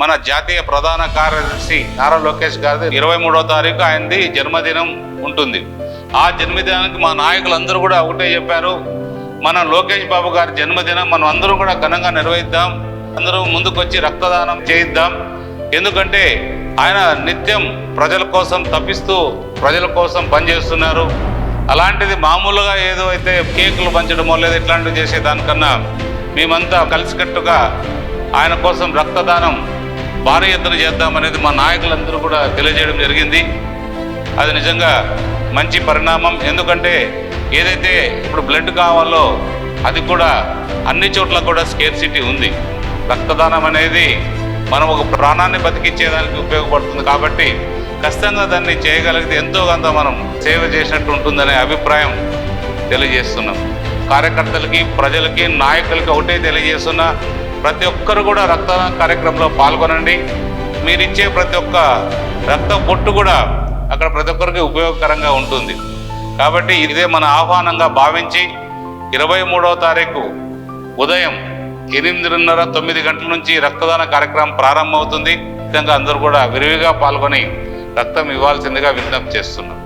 మన జాతీయ ప్రధాన కార్యదర్శి నారా లోకేష్ గారి 23వ తారీఖు ఆయనది జన్మదినం ఉంటుంది. ఆ జన్మదినానికి మా నాయకులందరూ కూడా ఒకటే చెప్పారు, మన లోకేష్ బాబు గారి జన్మదినం మనం అందరూ కూడా ఘనంగా నిర్వహిద్దాం, అందరూ ముందుకొచ్చి రక్తదానం చేయిద్దాం. ఎందుకంటే ఆయన నిత్యం ప్రజల కోసం తప్పిస్తూ ప్రజల కోసం పనిచేస్తున్నారు. అలాంటిది మామూలుగా ఏదో అయితే కేకులు పంచడమో లేదా ఇట్లాంటివి చేసేదానికన్నా మేమంతా కలిసికట్టుగా ఆయన కోసం రక్తదానం భారీ ఎత్తున చేద్దామనేది మా నాయకులందరూ కూడా తెలియజేయడం జరిగింది. అది నిజంగా మంచి పరిణామం. ఎందుకంటే ఏదైతే ఇప్పుడు బ్లడ్ కావాలో అది కూడా అన్ని చోట్ల కూడా స్కేర్సిటీ ఉంది. రక్తదానం అనేది మనం ఒక ప్రాణాన్ని బతికించేదానికి ఉపయోగపడుతుంది. కాబట్టి ఖచ్చితంగా దాన్ని చేయగలిగితే ఎంతో కొంత మనం సేవ చేసినట్టు ఉంటుందనే అభిప్రాయం తెలియజేస్తున్నాం. కార్యకర్తలకి, ప్రజలకి, నాయకులకి ఒకటే తెలియజేస్తున్నా, ప్రతి ఒక్కరు కూడా రక్తదాన కార్యక్రమంలో పాల్గొనండి. మీరిచ్చే ప్రతి ఒక్క రక్త బొట్టు కూడా అక్కడ ప్రతి ఒక్కరికి ఉపయోగకరంగా ఉంటుంది. కాబట్టి ఇదే మన ఆహ్వానంగా భావించి 23వ తారీఖు ఉదయం 8:30-9 గంటల నుంచి రక్తదాన కార్యక్రమం ప్రారంభమవుతుంది. విధంగా అందరూ కూడా విరివిగా పాల్గొని రక్తం ఇవ్వాల్సిందిగా విజ్ఞప్తి చేస్తున్నాం.